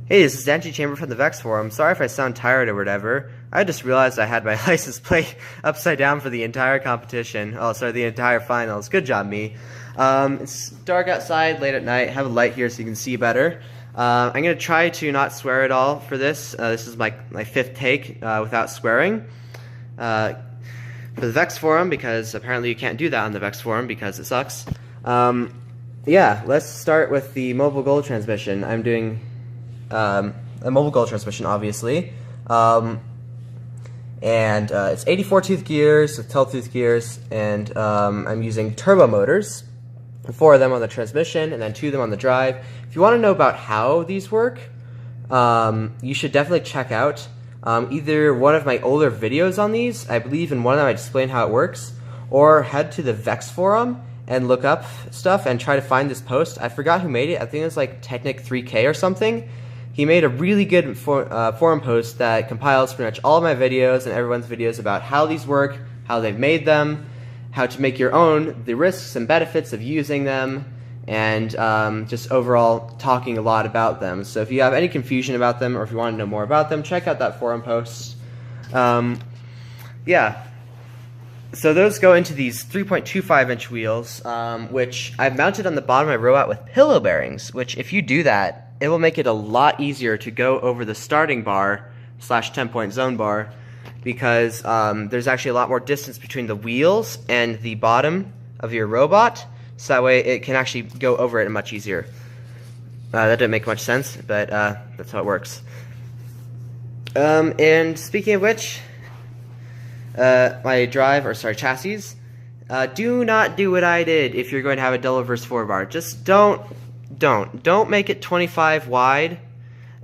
Hey, this is Angie Chamber from the Vex Forum. Sorry if I sound tired or whatever. I just realized I had my license plate upside down for the entire competition. Oh, sorry, the entire finals. Good job, me. It's dark outside, late at night. I have a light here so you can see better. I'm going to try to not swear at all for this. This is my fifth take without swearing. For the Vex Forum, because apparently you can't do that on the Vex Forum because it sucks. Yeah, let's start with the mobile goal transmission. I'm doing a mobile goal transmission, obviously. It's 84 tooth gears with 12 tooth gears, and I'm using turbo motors, 4 of them on the transmission and then 2 of them on the drive. If you want to know about how these work, you should definitely check out either one of my older videos on these. I believe in one of them I explain how it works, or head to the Vex Forum and look up stuff and try to find this post. I forgot who made it. I think it was like Technic3K or something. He made a really good forum post that compiles pretty much all of my videos and everyone's videos about how these work, how they've made them, how to make your own, the risks and benefits of using them, and just overall talking a lot about them. So if you have any confusion about them or if you want to know more about them, check out that forum post. Yeah. So those go into these 3.25-inch wheels, which I've mounted on the bottom of my robot with pillow bearings, which if you do that, it will make it a lot easier to go over the starting bar / 10-point zone bar, because there's actually a lot more distance between the wheels and the bottom of your robot, so that way it can actually go over it much easier. That didn't make much sense, but that's how it works. And speaking of which, my chassis, do not do what I did if you're going to have a double reverse 4-bar. Just don't make it 25 wide.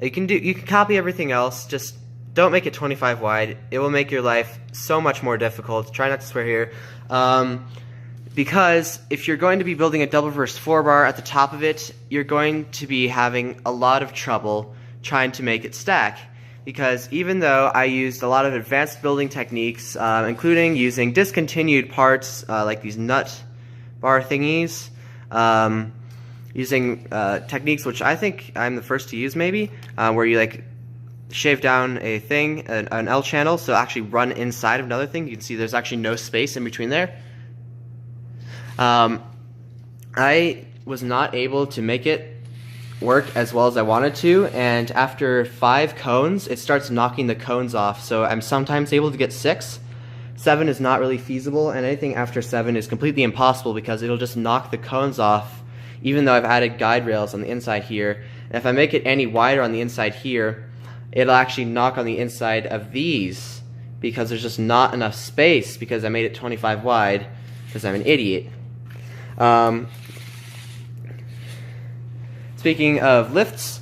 You can copy everything else, just don't make it 25 wide. It will make your life so much more difficult. Try not to swear here. Because if you're going to be building a double reverse 4-bar at the top of it, you're going to be having a lot of trouble trying to make it stack. Because even though I used a lot of advanced building techniques, including using discontinued parts like these nut bar thingies, using techniques which I think I'm the first to use maybe, where you like shave down a thing, an L channel, so actually run inside of another thing. You can see there's actually no space in between there. I was not able to make it work as well as I wanted to, and after 5 cones it starts knocking the cones off, so I'm sometimes able to get 6. 7 is not really feasible, and anything after 7 is completely impossible because it'll just knock the cones off, even though I've added guide rails on the inside here. And if I make it any wider on the inside here, it'll actually knock on the inside of these because there's just not enough space because I made it 25 wide because I'm an idiot. Speaking of lifts,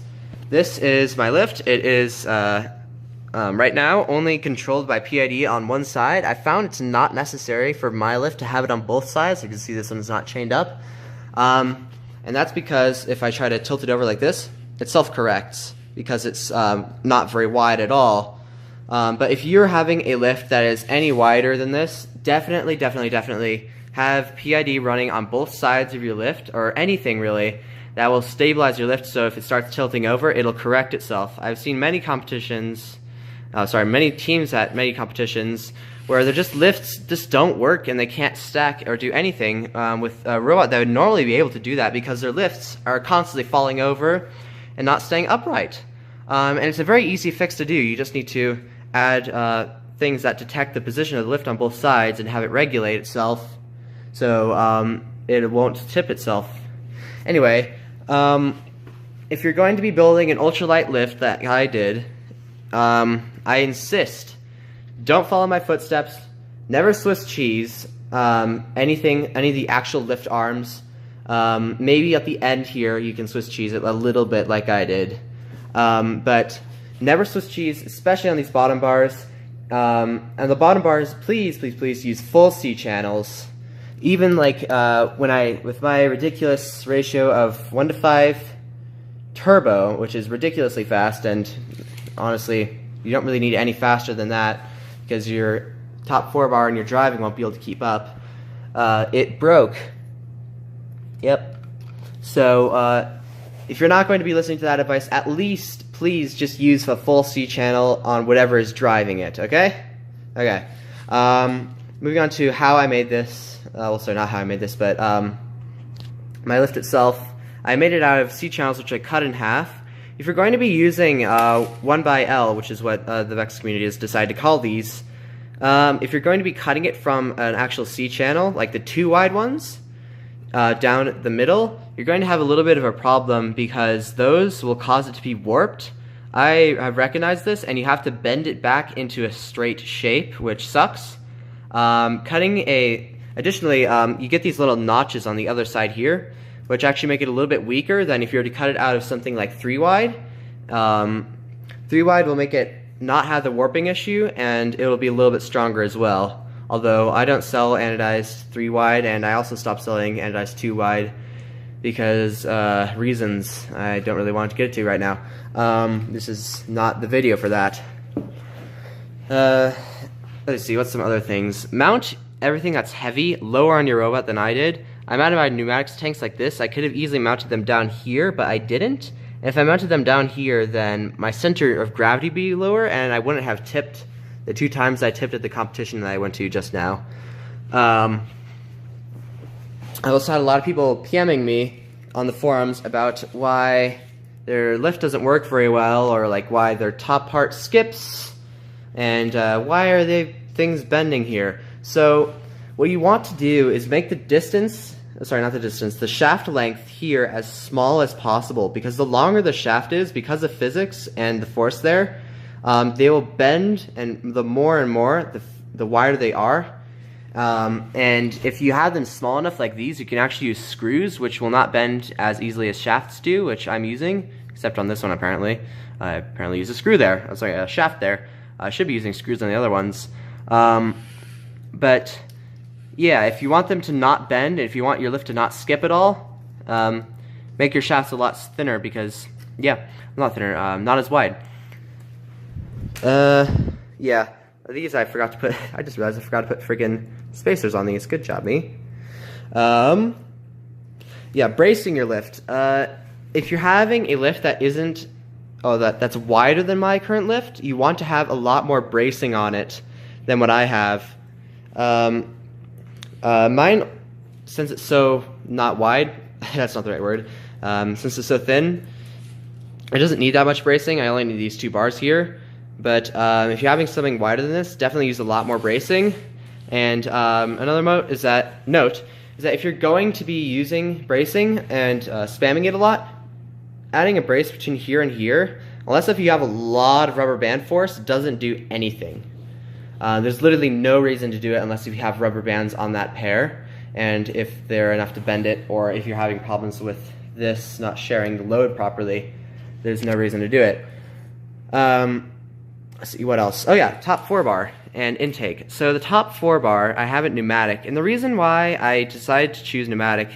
this is my lift. It is right now only controlled by PID on one side. I found it's not necessary for my lift to have it on both sides. You can see this one's not chained up. And that's because if I try to tilt it over like this, it self-corrects because it's not very wide at all. But if you're having a lift that is any wider than this, definitely have PID running on both sides of your lift, or anything really, that will stabilize your lift, so if it starts tilting over, it'll correct itself. I've seen many competitions, many teams at many competitions where they're just lifts just don't work and they can't stack or do anything with a robot that would normally be able to do that because their lifts are constantly falling over and not staying upright. And it's a very easy fix to do. You just need to add things that detect the position of the lift on both sides and have it regulate itself so it won't tip itself. Anyway, if you're going to be building an ultralight lift that I did, I insist, don't follow my footsteps, never Swiss cheese, any of the actual lift arms. Maybe at the end here you can Swiss cheese it a little bit like I did, but never Swiss cheese, especially on these bottom bars. And the bottom bars, please use full C channels. Even like with my ridiculous ratio of 1:5 turbo, which is ridiculously fast, and honestly, you don't really need any faster than that because your top 4-bar and your driving won't be able to keep up. It broke. Yep. So if you're not going to be listening to that advice, at least please just use the full C channel on whatever is driving it, okay? Okay. Moving on to how I made this. Well, sorry, not how I made this, but my lift itself. I made it out of C channels, which I cut in half. If you're going to be using 1x-L, which is what the Vex community has decided to call these, if you're going to be cutting it from an actual C channel, like the 2 wide ones, down the middle, you're going to have a little bit of a problem because those will cause it to be warped. I have recognized this, and you have to bend it back into a straight shape, which sucks. Additionally, you get these little notches on the other side here, which actually make it a little bit weaker than if you were to cut it out of something like 3 wide. 3 wide will make it not have the warping issue, and it will be a little bit stronger as well. Although I don't sell anodized 3 wide, and I also stopped selling anodized 2 wide because reasons I don't really want to get to right now. This is not the video for that. Let's see, what's some other things? Mount everything that's heavy lower on your robot than I did. I mounted my pneumatics tanks like this. I could have easily mounted them down here, but I didn't. And if I mounted them down here, then my center of gravity would be lower, and I wouldn't have tipped the 2 times I tipped at the competition that I went to just now. I also had a lot of people PMing me on the forums about why their lift doesn't work very well, or like why their top part skips, and why are things bending here. So what you want to do is make the distance, sorry, not the distance, the shaft length here as small as possible, because the longer the shaft is, because of physics and the force there, they will bend, and the more and more, the wider they are. And if you have them small enough like these, you can actually use screws, which will not bend as easily as shafts do, which I'm using, except on this one apparently. I apparently use a screw there, I'm sorry, a shaft there. I should be using screws on the other ones. But yeah, if you want them to not bend, if you want your lift to not skip at all, make your shafts a lot thinner because, yeah, not thinner, not as wide. Yeah, these I forgot to put, I just realized I forgot to put friggin' spacers on these. Good job, me. Yeah, bracing your lift. If you're having a lift that isn't, that's wider than my current lift, you want to have a lot more bracing on it than what I have. Mine, since it's so not wide, that's not the right word, since it's so thin, it doesn't need that much bracing. I only need these 2 bars here. But if you're having something wider than this, definitely use a lot more bracing. And another note is that if you're going to be using bracing and spamming it a lot, adding a brace between here and here, unless if you have a lot of rubber band force, doesn't do anything. There's literally no reason to do it unless you have rubber bands on that pair, and if they're enough to bend it, or if you're having problems with this not sharing the load properly, there's no reason to do it. Let's see, what else? Oh yeah, top 4 bar and intake. So the top 4 bar, I have it pneumatic, and the reason why I decided to choose pneumatic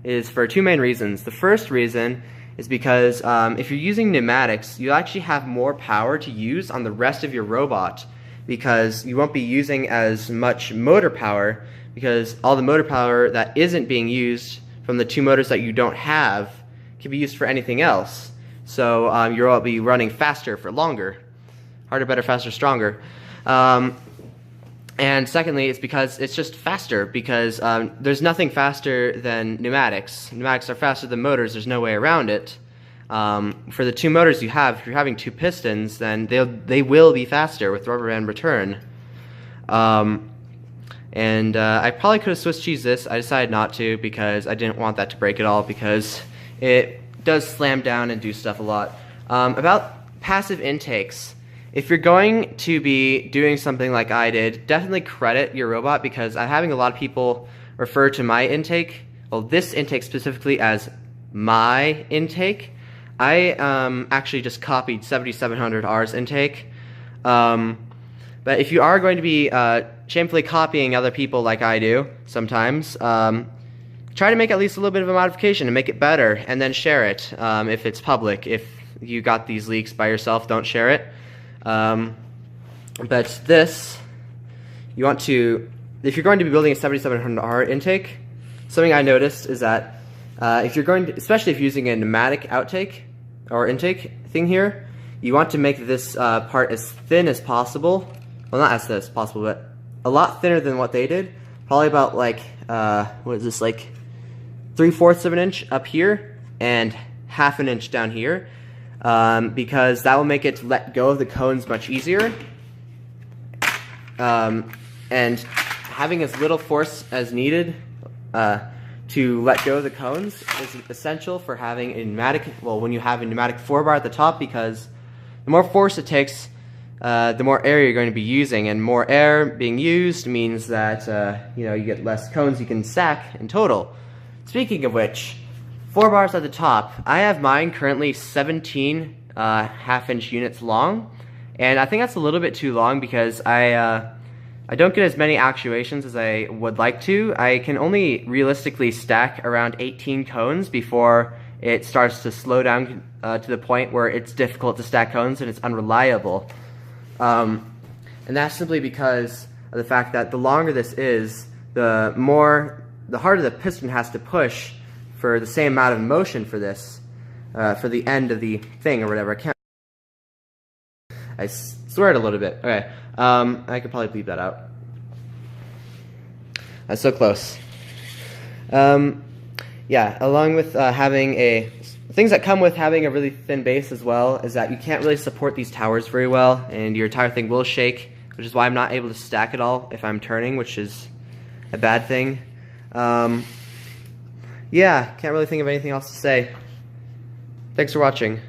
is for 2 main reasons. The first reason is because if you're using pneumatics, you actually have more power to use on the rest of your robot, because you won't be using as much motor power, because all the motor power that isn't being used from the 2 motors that you don't have can be used for anything else. So you'll be running faster for longer. Harder, better, faster, stronger. And secondly, it's because it's just faster, because there's nothing faster than pneumatics. Pneumatics are faster than motors, there's no way around it. For the 2 motors you have, if you're having 2 pistons, then they will be faster with rubber band return. I probably could have Swiss cheesed this. I decided not to because I didn't want that to break at all, because it does slam down and do stuff a lot. About passive intakes. If you're going to be doing something like I did, definitely credit your robot, because I'm having a lot of people refer to my intake, well, this intake specifically, as my intake. I actually just copied 7700R's intake. But if you are going to be shamefully copying other people like I do sometimes, try to make at least a little bit of a modification and make it better, and then share it if it's public. If you got these leaks by yourself, don't share it. But this, you want to, if you're going to be building a 7700R intake, something I noticed is that if you're going to, especially if you're using a pneumatic outtake or intake thing here, you want to make this part as thin as possible. Well, not as thin as possible, but a lot thinner than what they did. Probably about like, what is this, like 3/4 of an inch up here and 1/2 an inch down here, because that will make it let go of the cones much easier. And having as little force as needed to let go of the cones is essential for having a pneumatic, well, when you have a pneumatic 4-bar at the top, because the more force it takes, the more air you're going to be using, and more air being used means that you get less cones you can stack in total. Speaking of which, 4 bars at the top. I have mine currently 17 1/2-inch units long, and I think that's a little bit too long because I don't get as many actuations as I would like to. I can only realistically stack around 18 cones before it starts to slow down to the point where it's difficult to stack cones and it's unreliable. And that's simply because of the fact that the longer this is, the harder the piston has to push for the same amount of motion for this, for the end of the thing or whatever. I swear it a little bit. Okay, I could probably bleep that out. That's so close. Yeah, along with having things that come with having a really thin base as well is that you can't really support these towers very well, and your entire thing will shake, which is why I'm not able to stack it all if I'm turning, which is a bad thing. Yeah, can't really think of anything else to say. Thanks for watching.